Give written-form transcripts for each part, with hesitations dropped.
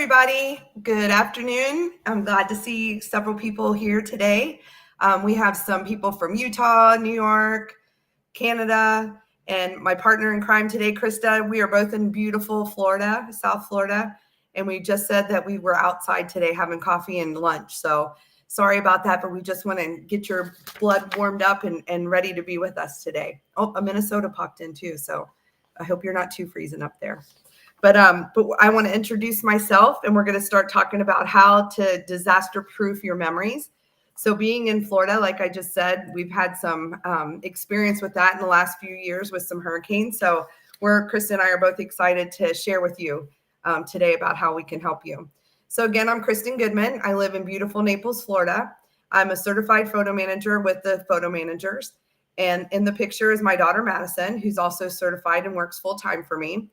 everybody. Good afternoon. I'm glad to see several people here today. We have some people from Utah, New York, Canada, and my partner in crime today, Krista. We are both in beautiful Florida, South Florida, and we just said that we were outside today having coffee and lunch. So sorry about that, but we just want to get your blood warmed up and ready to be with us today. Oh, a Minnesota popped in too, so I hope you're not too freezing up there. But I want to introduce myself, and we're going to start talking about how to disaster-proof your memories. So being in Florida, like I just said, we've had some experience with that in the last few years with some hurricanes. So Krista and I are both excited to share with you today about how we can help you. So again, I'm Kristen Goodman. I live in beautiful Naples, Florida. I'm a certified photo manager with the Photo Managers. And in the picture is my daughter, Madison, who's also certified and works full-time for me.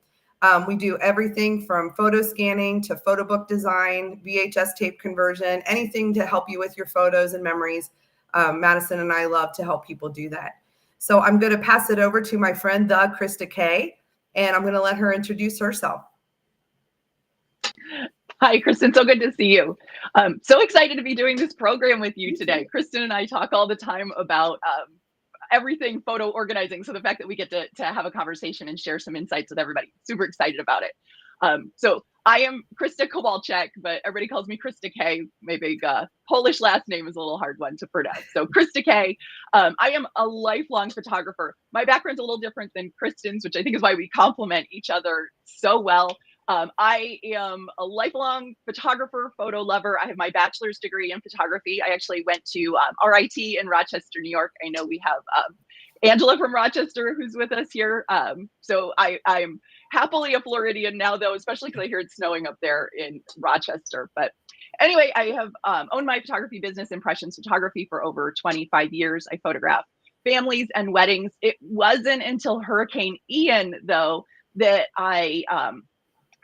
We do everything from photo scanning to photo book design, VHS tape conversion, anything to help you with your photos and memories. Madison and I love to help people do that. So I'm going to pass it over to my friend, Krista K, and I'm going to let her introduce herself. Hi, Kristen. So good to see you. So excited to be doing this program with you today. Kristen and I talk all the time about everything photo organizing. So the fact that we get to have a conversation and share some insights with everybody, super excited about it. So I am Krista Kowalczyk, but everybody calls me Krista K. My big Polish last name is a little hard one to pronounce. So Krista K. I am a lifelong photographer. My background's a little different than Kristen's, which I think is why we complement each other so well. I am a lifelong photographer, photo lover. I have my bachelor's degree in photography. I actually went to RIT in Rochester, New York. I know we have Angela from Rochester who's with us here. So I'm happily a Floridian now, though, especially because I hear it's snowing up there in Rochester. But anyway, I have owned my photography business, Impressions Photography, for over 25 years. I photograph families and weddings. It wasn't until Hurricane Ian, though, that I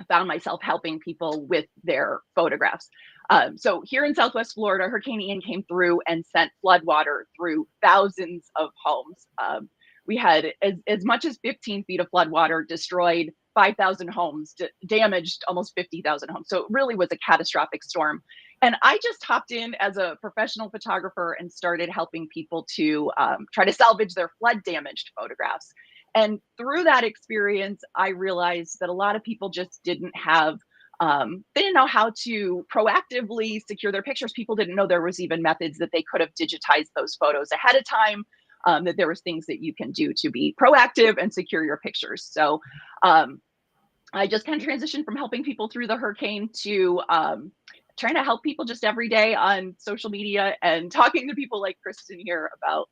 found myself helping people with their photographs. So here in Southwest Florida, Hurricane Ian came through and sent floodwater through thousands of homes. We had as much as 15 feet of floodwater, destroyed 5,000 homes, damaged almost 50,000 homes. So it really was a catastrophic storm. And I just hopped in as a professional photographer and started helping people to try to salvage their flood damaged photographs. And through that experience, I realized that a lot of people just didn't have, they didn't know how to proactively secure their pictures. People didn't know there was even methods that they could have digitized those photos ahead of time, that there was things that you can do to be proactive and secure your pictures. So I just kind of transitioned from helping people through the hurricane to trying to help people just every day on social media and talking to people like Kristen here about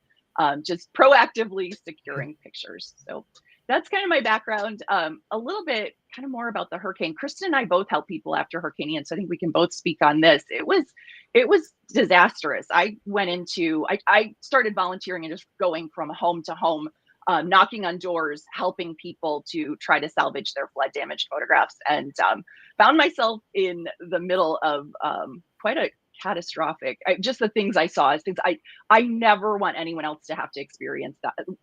just proactively securing pictures. So that's kind of my background. A little bit kind of more about the hurricane. Kristen and I both help people after Hurricane Ian, so I think we can both speak on this. It was disastrous. I started volunteering and just going from home to home, knocking on doors, helping people to try to salvage their flood damaged photographs, and found myself in the middle of quite a catastrophic, just the things I saw as things I never want anyone else to have to experience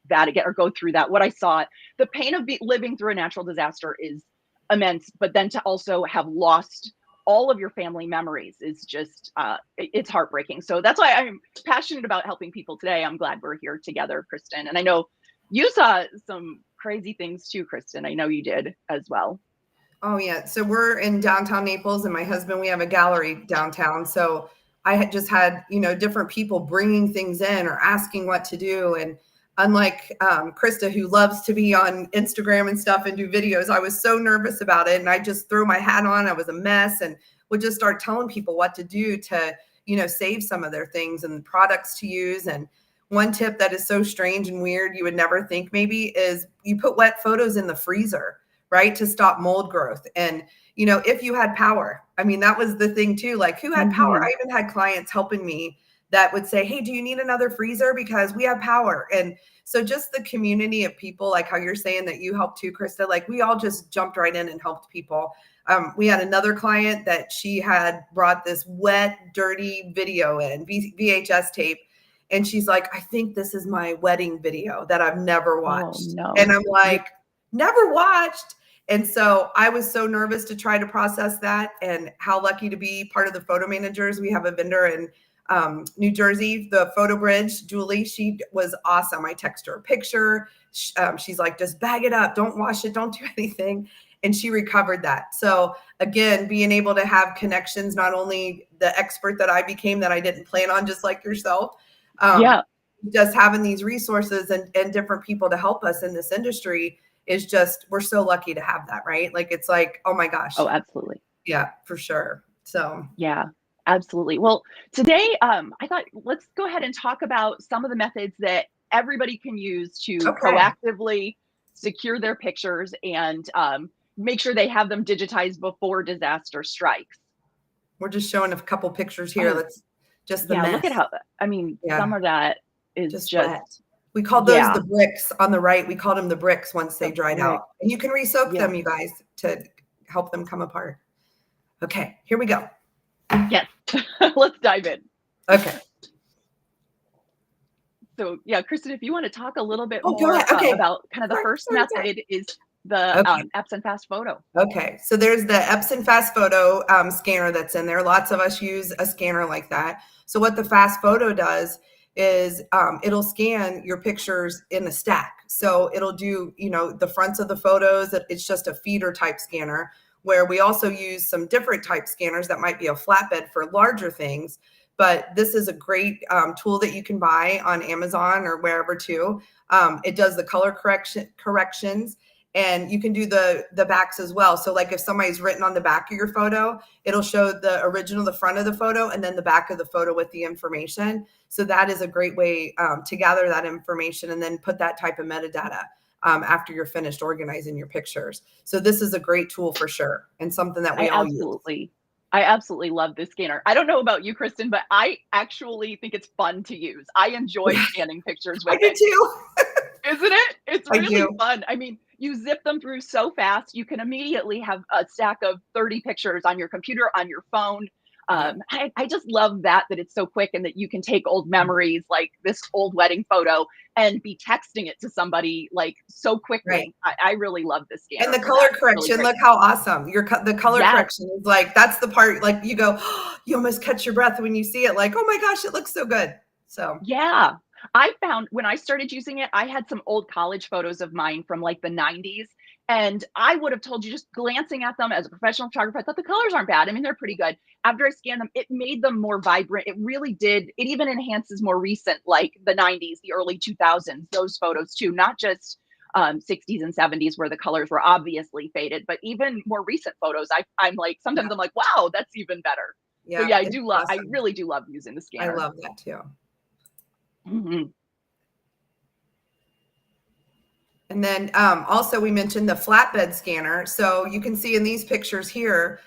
that again or go through that. What I saw, the pain of living through a natural disaster is immense, but then to also have lost all of your family memories is just it's heartbreaking. So that's why I'm passionate about helping people today. I'm glad we're here together, Kristen. And I know you saw some crazy things too, Kristen. I know you did as well. Oh, yeah. So we're in downtown Naples, and my husband, we have a gallery downtown. So I had just had, different people bringing things in or asking what to do. And unlike Krista, who loves to be on Instagram and stuff and do videos, I was so nervous about it. And I just threw my hat on. I was a mess and would just start telling people what to do to, save some of their things and products to use. And one tip that is so strange and weird, you would never think maybe, is you put wet photos in the freezer, right, to stop mold growth. And, if you had power, I mean, that was the thing too, like who had power? I even had clients helping me that would say, hey, do you need another freezer? Because we have power. And so just the community of people, like how you're saying that you helped too, Krista, like we all just jumped right in and helped people. We had another client that she had brought this wet, dirty video in, VHS tape. And she's like, I think this is my wedding video that I've never watched. Oh, no. And I'm like, never watched? And so I was so nervous to try to process that, and how lucky to be part of the photo managers. We have a vendor in New Jersey, the Photo Bridge, Julie. She was awesome. I text her a picture. She's like, just bag it up. Don't wash it. Don't do anything. And she recovered that. So again, being able to have connections, not only the expert that I became that I didn't plan on, just like yourself, just having these resources and different people to help us in this industry is just, we're so lucky to have that, right? Like, it's like, oh my gosh. Oh, absolutely. Yeah, for sure. So yeah, absolutely. Well, today, I thought let's go ahead and talk about some of the methods that everybody can use to proactively secure their pictures and make sure they have them digitized before disaster strikes. We're just showing a couple pictures here. Let's just the mess. Look at how, I mean, some of that is just wet. We called those the bricks on the right. We called them the bricks once they dried out. And you can re-soak them, you guys, to help them come apart. Okay, here we go. Yes, let's dive in. Okay. So yeah, Kristen, if you want to talk a little bit more about kind of the first method is the Epson Fast Photo. Okay, so there's the Epson Fast Photo scanner that's in there. Lots of us use a scanner like that. So what the Fast Photo does is it'll scan your pictures in a stack. So it'll do, the fronts of the photos. It's just a feeder type scanner, where we also use some different type scanners that might be a flatbed for larger things. But this is a great tool that you can buy on Amazon or wherever too. It does the color corrections. And you can do the backs as well. So like if somebody's written on the back of your photo, it'll show the original, the front of the photo, and then the back of the photo with the information. So that is a great way to gather that information and then put that type of metadata after you're finished organizing your pictures. So this is a great tool for sure, and something that we all use. I absolutely love this scanner. I don't know about you, Kristen, but I actually think it's fun to use. I enjoy scanning pictures with it. I do too. Isn't it? It's really fun. I mean, you zip them through so fast. You can immediately have a stack of 30 pictures on your computer, on your phone. I just love that it's so quick, and that you can take old memories like this old wedding photo and be texting it to somebody like so quickly. I really love this scanner. And the color correction, really look how awesome. The color correction is like, that's the part, like you go, you almost catch your breath when you see it, like, oh my gosh, it looks so good. So yeah. I found when I started using it, I had some old college photos of mine from like the 90s. And I would have told you, just glancing at them as a professional photographer, I thought the colors aren't bad. I mean, they're pretty good. After I scanned them, it made them more vibrant. It really did. It even enhances more recent, like the 90s, the early 2000s, those photos too, not just 60s and 70s where the colors were obviously faded, but even more recent photos. I'm like, sometimes I'm like, wow, that's even better. Yeah, so yeah, I do love, awesome. I really do love using the scanner. I love that too. Mm-hmm. And then also we mentioned the flatbed scanner. So you can see in these pictures here,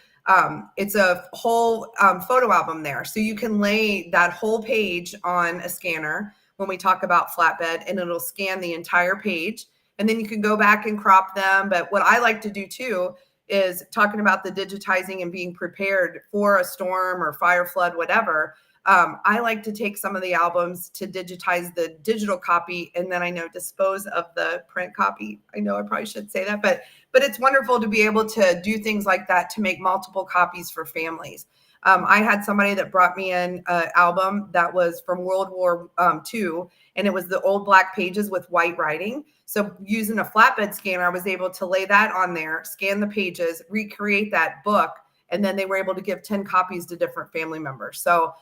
it's a whole photo album there. So you can lay that whole page on a scanner when we talk about flatbed, and it'll scan the entire page. And then you can go back and crop them. But what I like to do too is talking about the digitizing and being prepared for a storm or fire, flood, whatever. I like to take some of the albums to digitize the digital copy, and then dispose of the print copy. I know I probably should say that, but it's wonderful to be able to do things like that to make multiple copies for families. I had somebody that brought me in an album that was from World War II, and it was the old black pages with white writing. So using a flatbed scanner, I was able to lay that on there, scan the pages, recreate that book, and then they were able to give 10 copies to different family members. So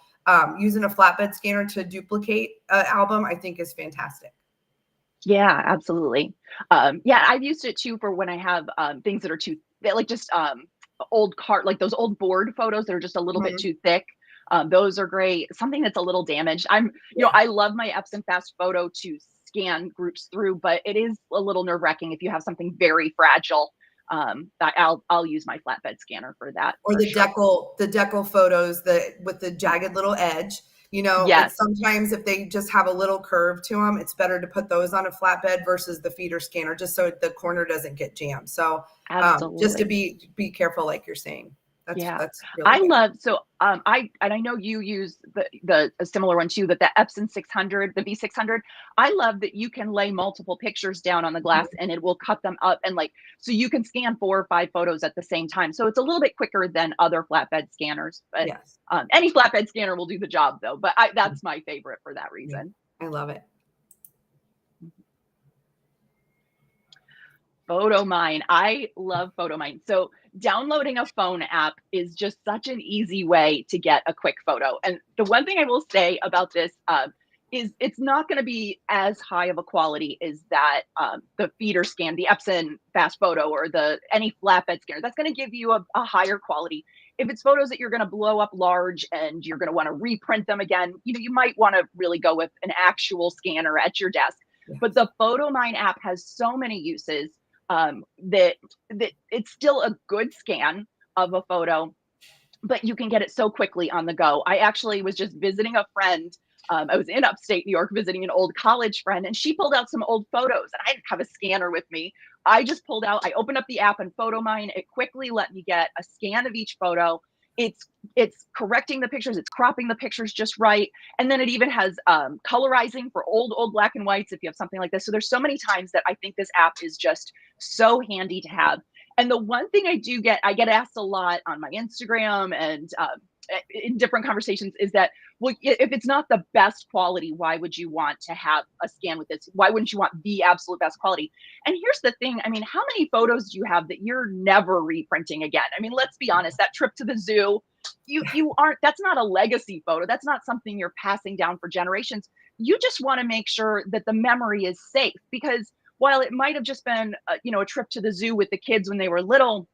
using a flatbed scanner to duplicate an album, I think is fantastic. Yeah, absolutely. Yeah, I've used it too for when I have things that are too, like just old like those old board photos that are just a little bit too thick. Those are great. Something that's a little damaged. I love my Epson Fast Photo to scan groups through, but it is a little nerve-wracking if you have something very fragile. I'll use my flatbed scanner for that. Or the decal photos with the jagged little edge. Yes. Sometimes if they just have a little curve to them, it's better to put those on a flatbed versus the feeder scanner, just so the corner doesn't get jammed. So just to be careful, like you're saying. Yeah, That's really I good. love so I know you use the a similar one too, but the Epson 600, the V600. I love that you can lay multiple pictures down on the glass and it will cut them up and like so you can scan 4 or 5 photos at the same time. So it's a little bit quicker than other flatbed scanners, but Yes. any flatbed scanner will do the job though. But that's my favorite for that Yeah. reason. I love it. PhotoMine. I love PhotoMine. So downloading a phone app is just such an easy way to get a quick photo. And the one thing I will say about this is it's not going to be as high of a quality as that the feeder scan, the Epson fast photo or the any flatbed scanner. That's going to give you a higher quality. If it's photos that you're going to blow up large and you're going to want to reprint them again, you might want to really go with an actual scanner at your desk. But Yes. the PhotoMine app has so many uses that it's still a good scan of a photo, but you can get it so quickly on the go. I actually was just visiting a friend. I was in upstate New York visiting an old college friend, and she pulled out some old photos, and I didn't have a scanner with me. I opened up the app and PhotoMine. It quickly let me get a scan of each photo. It's correcting the pictures, it's cropping the pictures just right, and then it even has colorizing for old black and whites if you have something like this. So there's so many times that I think this app is just so handy to have. And the one thing I get asked a lot on my Instagram and in different conversations is that, well, if it's not the best quality, why would you want to have a scan with this? Why wouldn't you want the absolute best quality? And here's the thing. I mean, how many photos do you have that you're never reprinting again? I mean, let's be honest, that trip to the zoo, you aren't, that's not a legacy photo. That's not something you're passing down for generations. You just want to make sure that the memory is safe because while it might have just been a trip to the zoo with the kids when they were little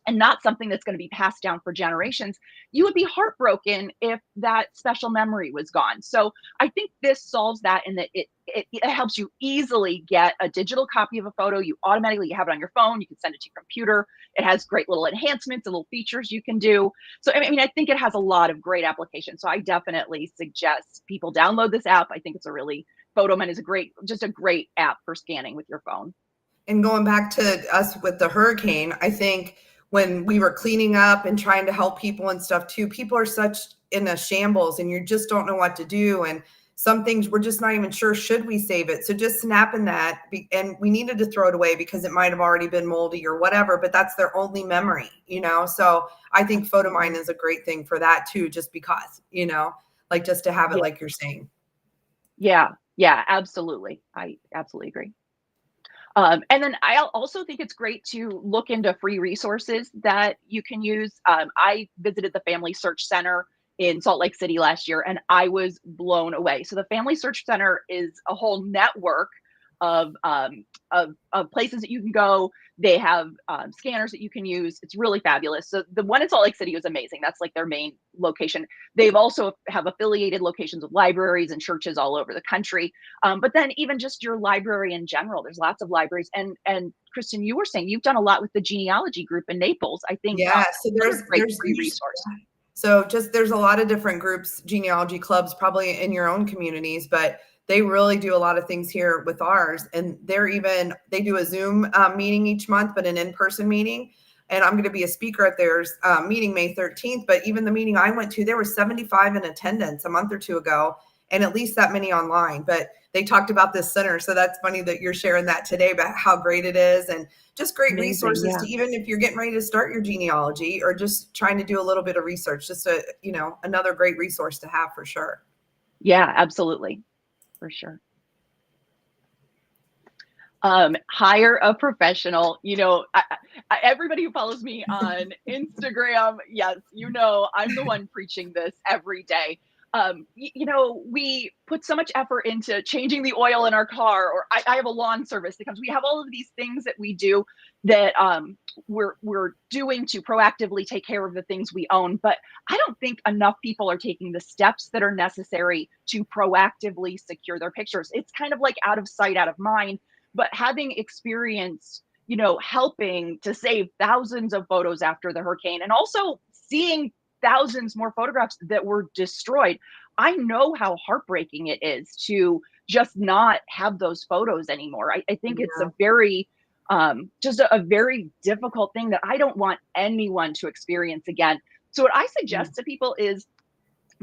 and not something that's going to be passed down for generations, you would be heartbroken if that special memory was gone. So I think this solves that in that it helps you easily get a digital copy of a photo. You automatically have it on your phone. You can send it to your computer. It has great little enhancements and little features you can do. So I mean, I think it has a lot of great applications. So I definitely suggest people download this app. I think it's a really PhotoMine is just a great app for scanning with your phone. And going back to us with the hurricane, I think when we were cleaning up and trying to help people and stuff too, people are such in a shambles and you just don't know what to do. And some things we're just not even sure, should we save it? So just snapping that, and we needed to throw it away because it might have already been moldy or whatever, but that's their only memory, So I think PhotoMine is a great thing for that too, just because, like just to have it Yeah. like you're saying. Yeah, absolutely. I absolutely agree. And then I also think it's great to look into free resources that you can use. I visited the Family Search Center in Salt Lake City last year, and I was blown away. So the Family Search Center is a whole network of places that you can go. They have scanners that you can use. It's really fabulous. So the one in Salt Lake City was amazing. That's like their main location. They've also have affiliated locations with libraries and churches all over the country. But then even just your library in general, there's lots of libraries. And Kristen, you were saying you've done a lot with the genealogy group in Naples. I think Yeah, so another great there's free resource. So just there's a lot of different groups, genealogy clubs, probably in your own communities, but they really do a lot of things here with ours. And they do a Zoom meeting each month, but an in-person meeting. And I'm going to be a speaker at their meeting May 13th. But even the meeting I went to, there were 75 in attendance a month or two ago, and at least that many online. But they talked about this center. So that's funny that you're sharing that today about how great it is. And just great Amazing, resources yeah. to, even if you're getting ready to start your genealogy or just trying to do a little bit of research, just another great resource to have for sure. Yeah, absolutely. For sure. Hire a professional. Everybody who follows me on Instagram, yes, I'm the one preaching this every day. We put so much effort into changing the oil in our car, or I have a lawn service that comes. We have all of these things that we do that we're doing to proactively take care of the things we own. But I don't think enough people are taking the steps that are necessary to proactively secure their pictures. It's kind of like out of sight, out of mind. But having experience, helping to save thousands of photos after the hurricane and also seeing thousands more photographs that were destroyed, I know how heartbreaking it is to just not have those photos anymore. I think it's a very just a very difficult thing that I don't want anyone to experience again. So what I suggest to people is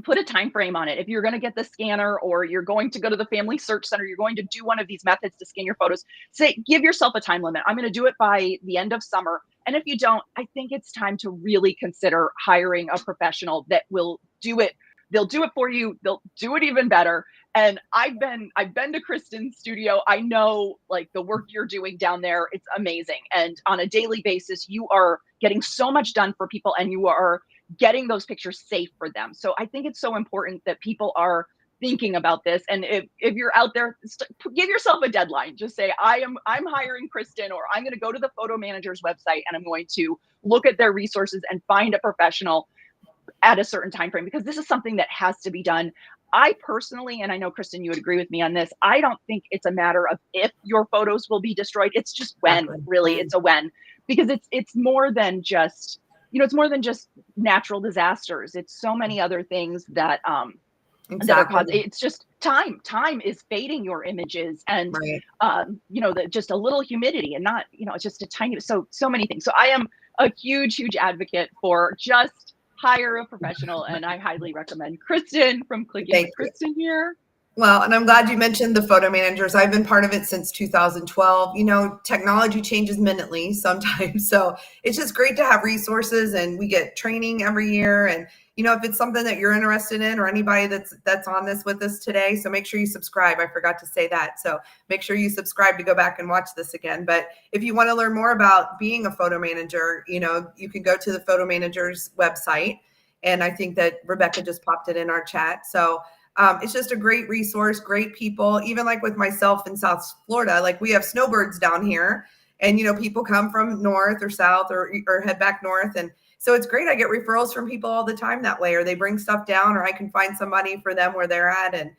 put a time frame on it. If you're going to get the scanner or you're going to go to the Family Search Center, you're going to do one of these methods to scan your photos, say, give yourself a time limit. I'm going to do it by the end of summer. And if you don't, I think it's time to really consider hiring a professional that will do it. They'll do it for you. They'll do it even better. And I've been to Kristen's studio. I know like the work you're doing down there. It's amazing. And on a daily basis, you are getting so much done for people, and you are getting those pictures safe for them. So I think it's so important that people are thinking about this. And if you're out there, give yourself a deadline. Just say, I'm hiring Kristen, or I'm going to go to the photo manager's website and I'm going to look at their resources and find a professional at a certain time frame, because this is something that has to be done. I personally, and I know Kristen, you would agree with me on this, I don't think it's a matter of if your photos will be destroyed. It's just when. Really, it's a when, because it's more than just, it's more than just natural disasters. It's so many other things that that are caused. It's just time. Time is fading your images, and just a little humidity, and not, it's just a tiny. So many things. So I am a huge advocate for just hire a professional, and I highly recommend Kristen from Clicking with Kristen here. Well, and I'm glad you mentioned the photo managers. I've been part of it since 2012. Technology changes minutely sometimes. So it's just great to have resources, and we get training every year. And, if it's something that you're interested in, or anybody that's on this with us today, so make sure you subscribe. I forgot to say that. So make sure you subscribe to go back and watch this again. But if you want to learn more about being a photo manager, you can go to the photo manager's website. And I think that Rebecca just popped it in our chat. So it's just a great resource, great people. Even like with myself in South Florida, like we have snowbirds down here, and people come from north or south or head back north, and so it's great. I get referrals from people all the time that way, or they bring stuff down, or I can find somebody for them where they're at. And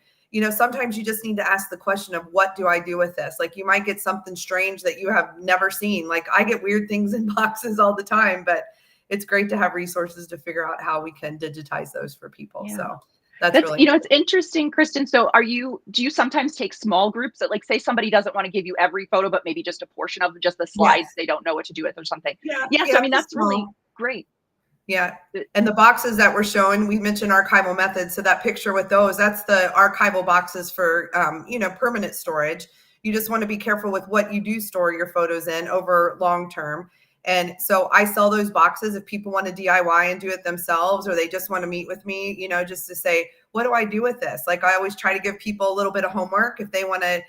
sometimes you just need to ask the question of, what do I do with this? Like, you might get something strange that you have never seen. Like, I get weird things in boxes all the time, but it's great to have resources to figure out how we can digitize those for people. Yeah. So that's really it's interesting, Kristen. So do you sometimes take small groups that, like, say somebody doesn't want to give you every photo, but maybe just a portion of just the slides, they don't know what to do with or something? So I mean, that's really great. Yeah. And the boxes that we're showing, we mentioned archival methods. So that picture with those, that's the archival boxes for, permanent storage. You just want to be careful with what you do store your photos in over long term. And so I sell those boxes if people want to DIY and do it themselves, or they just want to meet with me, just to say, what do I do with this? Like, I always try to give people a little bit of homework if they want to,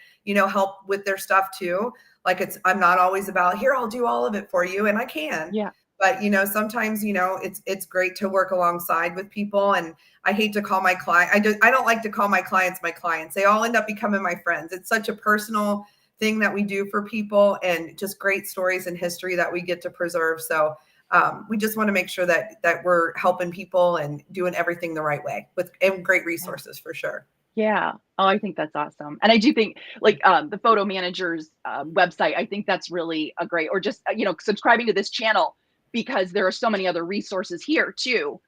help with their stuff too. Like, I'm not always about, here, I'll do all of it for you. And I can. Yeah. But, sometimes, it's great to work alongside with people. And I hate to call my client. I don't like to call my clients my clients. They all end up becoming my friends. It's such a personal thing that we do for people, and just great stories and history that we get to preserve. So we just want to make sure that we're helping people and doing everything the right way and great resources for sure. Yeah. Oh, I think that's awesome. And I do think, like, the photo manager's website, I think that's really a great, or just, subscribing to this channel, because there are so many other resources here too,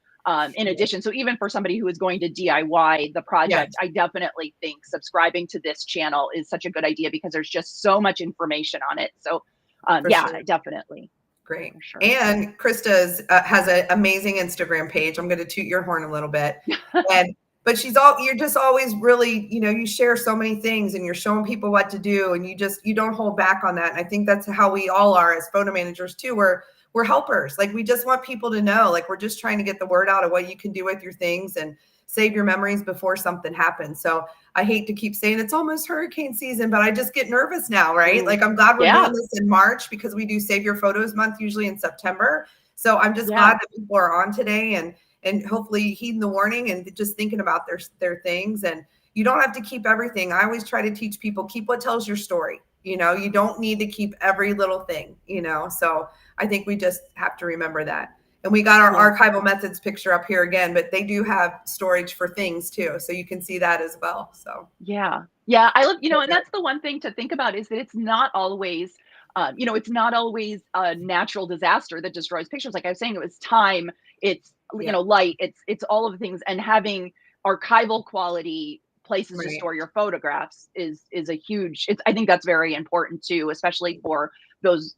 in addition. So even for somebody who is going to DIY the project, I definitely think subscribing to this channel is such a good idea, because there's just so much information on it. So sure. Definitely. Great. Sure. And Krista has an amazing Instagram page. I'm going to toot your horn a little bit. But you're just always really, you share so many things, and you're showing people what to do, and you don't hold back on that. And I think that's how we all are as photo managers too. We're helpers. Like, we just want people to know, like, we're just trying to get the word out of what you can do with your things and save your memories before something happens. So I hate to keep saying it's almost hurricane season, but I just get nervous now, right? Like, I'm glad we're doing this in March, because we do Save Your Photos Month usually in September. So I'm just glad that people are on today and hopefully heeding the warning and just thinking about their things. And you don't have to keep everything. I always try to teach people, keep what tells your story. You don't need to keep every little thing, so I think we just have to remember that. And we got our archival methods picture up here again, but they do have storage for things too. So you can see that as well. So yeah, I love, and that's the one thing to think about, is that it's not always, it's not always a natural disaster that destroys pictures. Like I was saying, it was time, it's, light, it's all of the things, and having archival quality places to store your photographs is a huge, I think that's very important too, especially for those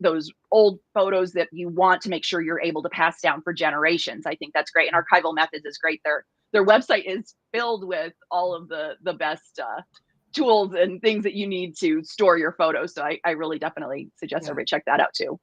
old photos that you want to make sure you're able to pass down for generations. I think that's great. And Archival Methods is great. Their website is filled with all of the best tools and things that you need to store your photos. So I really definitely suggest everybody check that out too.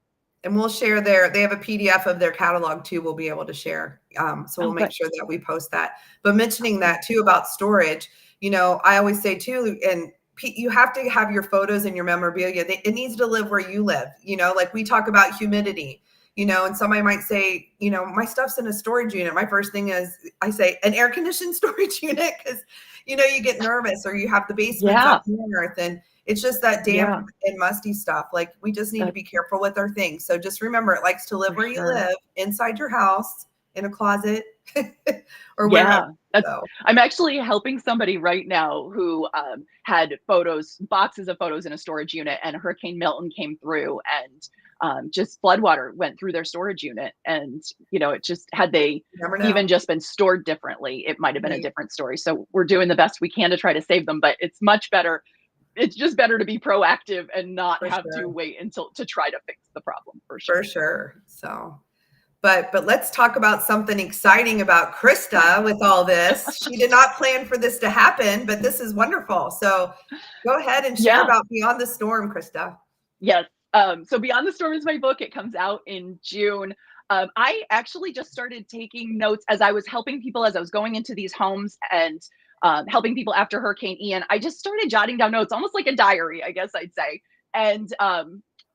And we'll share they have a PDF of their catalog too, we'll be able to share. So we'll make sure that we post that. But mentioning that too about storage, you know, I always say too, and you have to have your photos and your memorabilia. It needs to live where you live. You know, like we talk about humidity, you know, and somebody might say, you know, my stuff's in a storage unit. My first thing is I say an air conditioned storage unit, because, you know, you get nervous, or you have the basement up north, and it's just that damp and musty stuff. Like we just need to be careful with our things. So just remember, it likes to live where you live, inside your house, in a closet, or wherever. So. I'm actually helping somebody right now who had boxes of photos in a storage unit, and Hurricane Milton came through, and just floodwater went through their storage unit. And, you know, it just, had they even just been stored differently, it might have been a different story. So we're doing the best we can to try to save them, but it's much better. It's just better to be proactive and not have to wait until to try to fix the problem. For sure. So, but let's talk about something exciting about Krista with all this. She did not plan for this to happen, but this is wonderful. So go ahead and share about Beyond the Storm, Krista. Yes. So Beyond the Storm is my book. It comes out in June. I actually just started taking notes as I was helping people, as I was going into these homes and helping people after Hurricane Ian. I just started jotting down notes, almost like a diary, I guess I'd say. And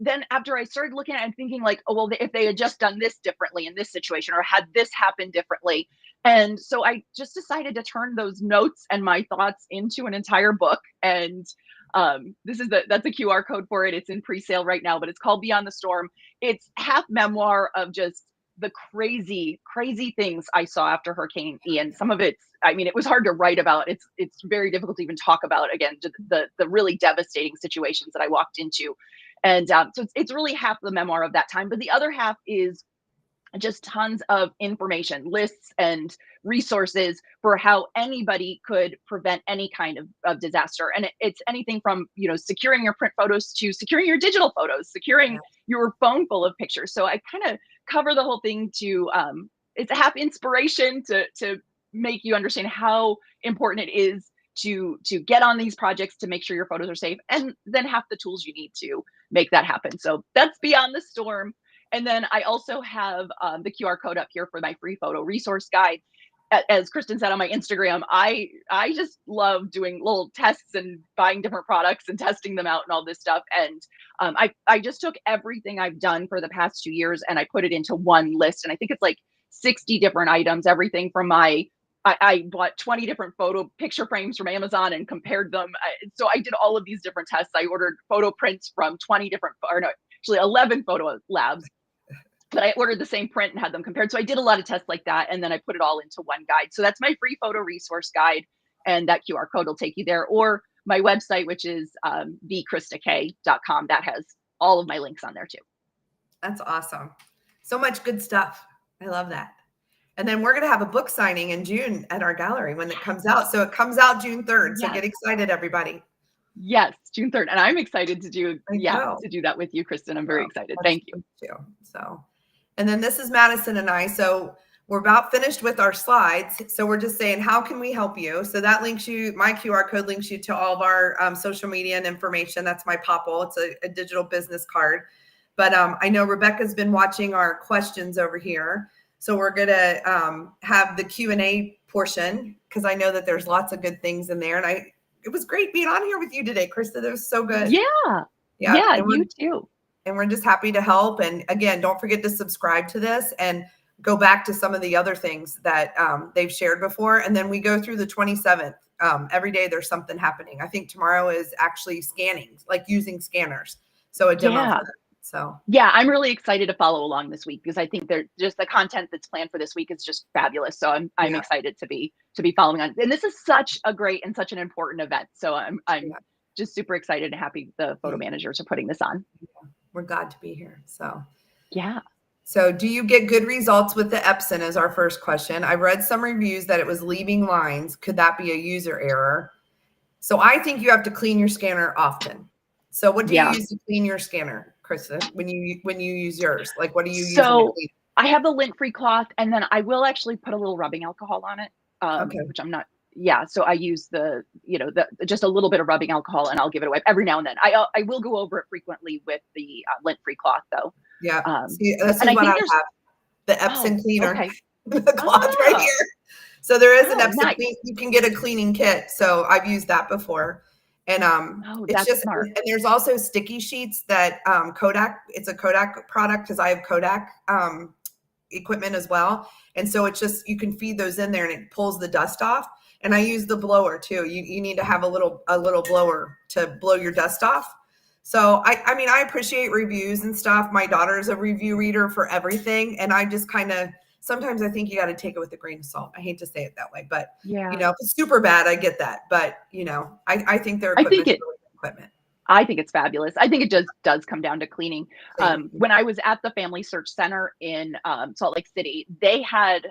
then after I started looking at it and thinking like, oh, well, if they had just done this differently in this situation, or had this happened differently. And so I just decided to turn those notes and my thoughts into an entire book. And that's a QR code for it. It's in pre-sale right now, but it's called Beyond the Storm. It's half memoir of just the crazy things I saw after Hurricane Ian. Some of it, I mean, it was hard to write about. It's very difficult to even talk about, again, the really devastating situations that I walked into. And so it's really half the memoir of that time, but the other half is just tons of information, lists and resources for how anybody could prevent any kind of disaster. And it's anything from, you know, securing your print photos to securing your digital photos, securing your phone full of pictures. So I kind of cover the whole thing to, it's a half inspiration to make you understand how important it is to get on these projects to make sure your photos are safe, and then have the tools you need to make that happen. So that's Beyond the Storm. And then I also have the QR code up here for my free photo resource guide. As Kristen said on my Instagram, I just love doing little tests and buying different products and testing them out and all this stuff. And I just took everything I've done for the past 2 years and I put it into one list. And I think it's like 60 different items, everything from I bought 20 different picture frames from Amazon and compared them. So I did all of these different tests. I ordered photo prints from 11 photo labs. But I ordered the same print and had them compared. So I did a lot of tests like that. And then I put it all into one guide. So that's my free photo resource guide. And that QR code will take you there. Or my website, which is thekristak.com. That has all of my links on there too. That's awesome. So much good stuff. I love that. And then we're going to have a book signing in June at our gallery when it comes out. So it comes out June 3rd. So get excited, everybody. Yes, June 3rd. And I'm excited to do that with you, Kristen. I'm very excited. Thank you. Too. So, and then this is Madison and I. So we're about finished with our slides. So we're just saying, how can we help you? So that links you, my QR code links you to all of our social media and information. That's my Popple. It's a digital business card. But I know Rebecca's been watching our questions over here. So we're going to have the Q&A portion, because I know that there's lots of good things in there. And it was great being on here with you today, Krista. That was so good. Yeah, you too. And we're just happy to help. And again, don't forget to subscribe to this and go back to some of the other things that they've shared before. And then we go through the 27th. Every day there's something happening. I think tomorrow is actually scanning, like using scanners. So a demo for that. So yeah, I'm really excited to follow along this week, because I think just the content that's planned for this week is just fabulous. So I'm excited to be following on. And this is such a great and such an important event. So I'm just super excited and happy the photo managers are putting this on. We're glad to be here. So yeah. So do you get good results with the Epson is our first question. I've read some reviews that it was leaving lines. Could that be a user error? So I think you have to clean your scanner often. So what do you use to clean your scanner? Krista, when you use yours? Like, what are you using to So clean? I have the lint-free cloth, and then I will actually put a little rubbing alcohol on it, Okay. which I'm not. Yeah, so I use the just a little bit of rubbing alcohol, and I'll give it away every now and then. I will go over it frequently with the lint-free cloth though. Yeah. See, this And is I what I think there's have. The Epsom cleaner, okay. the cloth right Ah, here. So there is an oh, Epsom nice. clean. You can get a cleaning kit. So I've used that before. And Oh, it's that's just, smart. and there's also sticky sheets that Kodak, it's a Kodak product because I have Kodak equipment as well. And so it's just, you can feed those in there and it pulls the dust off. And I use the blower too. You need to have a little blower to blow your dust off. So I mean, I appreciate reviews and stuff. My daughter's a review reader for everything. And I just kind of, sometimes I think you got to take it with a grain of salt. I hate to say it that way, but Yeah. if it's super bad, I get that. But I think their I think equipment's really good equipment. I think it's fabulous. I think it just does come down to cleaning. Same. When I was at the Family Search Center in Salt Lake City, they had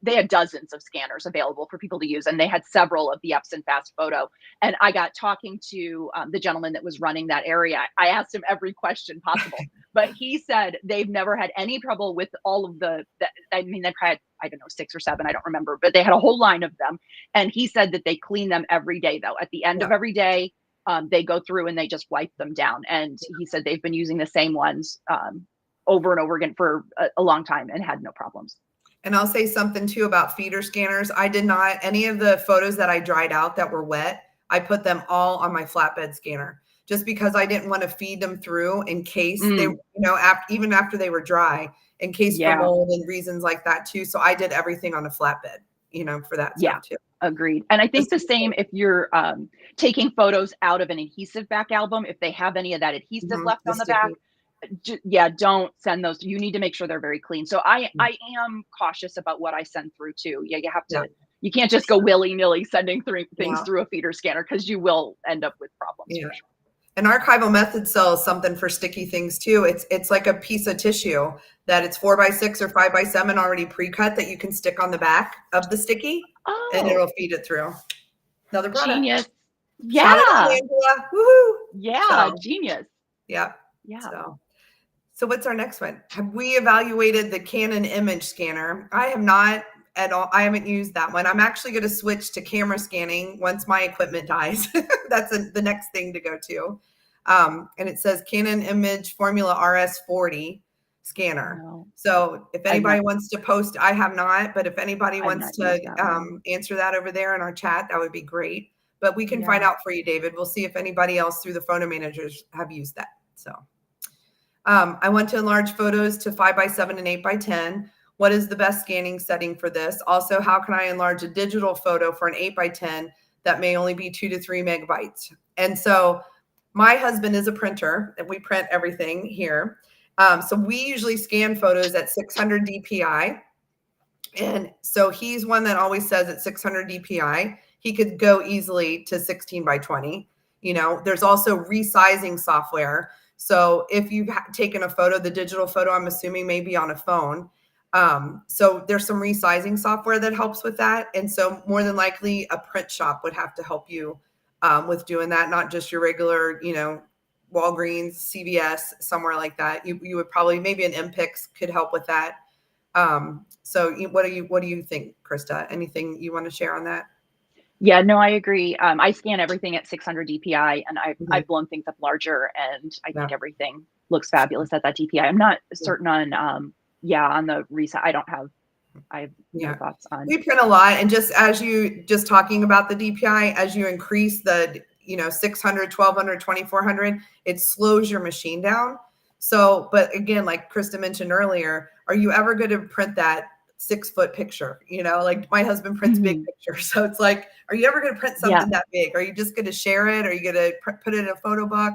they had dozens of scanners available for people to use, and they had several of the Epson Fast Photo. And I got talking to the gentleman that was running that area. I asked him every question possible, but he said they've never had any trouble with all of I mean, they've had, I don't know, 6 or 7, I don't remember, but they had a whole line of them. And he said that they clean them every day, though. At the end of every day, they go through and they just wipe them down. And he said they've been using the same ones over and over again for a long time and had no problems. And I'll say something too about feeder scanners. I did not, any of the photos that I dried out that were wet, I put them all on my flatbed scanner just because I didn't want to feed them through in case they, even after they were dry, in case for mold and reasons like that too. So I did everything on a flatbed, for that stuff too. Agreed. And I think the same if you're taking photos out of an adhesive back album, if they have any of that adhesive left on the back, don't send those. You need to make sure they're very clean. So I am cautious about what I send through too. Yeah, you have to, you can't just go willy-nilly sending things through a feeder scanner because you will end up with problems. Yeah. For sure. And Archival Method sells something for sticky things too. It's like a piece of tissue that it's 4x6 or 5x7 already pre-cut that you can stick on the back of the sticky, and it'll feed it through. Another product. Genius. Shout out to Angela. Woohoo. Yeah, genius. Yeah. Yeah. So what's our next one? Have we evaluated the Canon image scanner? I have not at all. I haven't used that one. I'm actually going to switch to camera scanning once my equipment dies. That's the next thing to go to. And it says Canon Image Formula RS40 scanner. Wow. So if anybody wants to post, I have not, but if anybody wants to answer that over there in our chat, that would be great. But we can find out for you, David. We'll see if anybody else through the photo managers have used that. So I want to enlarge photos to 5x7 and 8x10. What is the best scanning setting for this? Also, how can I enlarge a digital photo for an 8x10 that may only be 2 to 3 megabytes? And so my husband is a printer and we print everything here. So we usually scan photos at 600 DPI. And so he's one that always says at 600 DPI, he could go easily to 16x20. There's also resizing software. So if you've taken a photo, the digital photo, I'm assuming maybe on a phone. So there's some resizing software that helps with that. And so more than likely a print shop would have to help you with doing that, not just your regular, Walgreens, CVS, somewhere like that. You would probably, maybe an MPix could help with that. So what do you think, Krista? Anything you want to share on that? Yeah, no, I agree. I scan everything at 600 DPI and I've blown things up larger and I think everything looks fabulous at that DPI. I'm not certain on, on the reset. I have no thoughts on. We print a lot. And just talking about the DPI, as you increase the, 600, 1200, 2400, it slows your machine down. So, but again, like Krista mentioned earlier, are you ever going to print that 6-foot picture? Like my husband prints big pictures. So it's like, are you ever going to print something that big? Are you just going to share it? Are you going to put it in a photo book?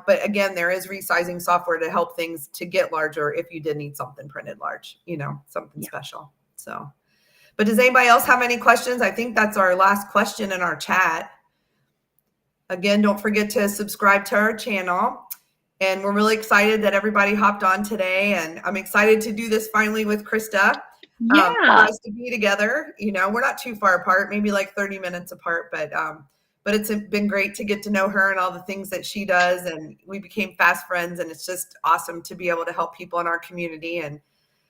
But again, there is resizing software to help things to get larger if you did need something printed large, something special. So, but does anybody else have any questions? I think that's our last question in our chat. Again, don't forget to subscribe to our channel. And we're really excited that everybody hopped on today. And I'm excited to do this finally with Krista. For us to be together. We're not too far apart, maybe like 30 minutes apart, but but it's been great to get to know her and all the things that she does. And we became fast friends, and it's just awesome to be able to help people in our community and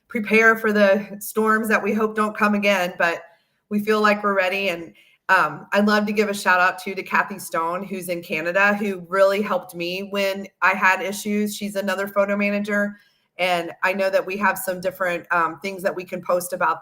prepare for the storms that we hope don't come again, but we feel like we're ready. And I'd love to give a shout out to Kathy Stone, who's in Canada, who really helped me when I had issues. She's another photo manager. And I know that we have some different things that we can post about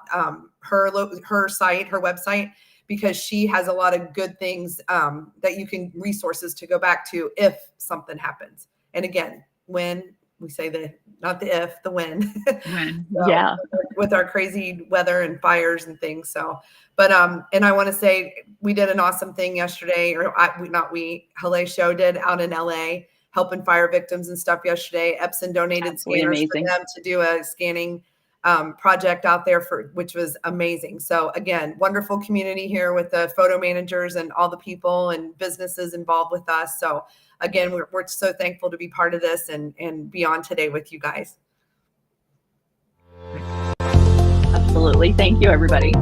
her site, her website, because she has a lot of good things that you can resources to go back to if something happens. And again, when we say not the if, the when. When, so, yeah. With our crazy weather and fires and things. So, but and I want to say we did an awesome thing yesterday, or Halle Show did out in LA, helping fire victims and stuff yesterday. Epson donated Absolutely scanners amazing. for them to do a scanning project out there which was amazing. So again, wonderful community here with the photo managers and all the people and businesses involved with us. So again, we're so thankful to be part of this and be on today with you guys. Absolutely. Thank you, everybody.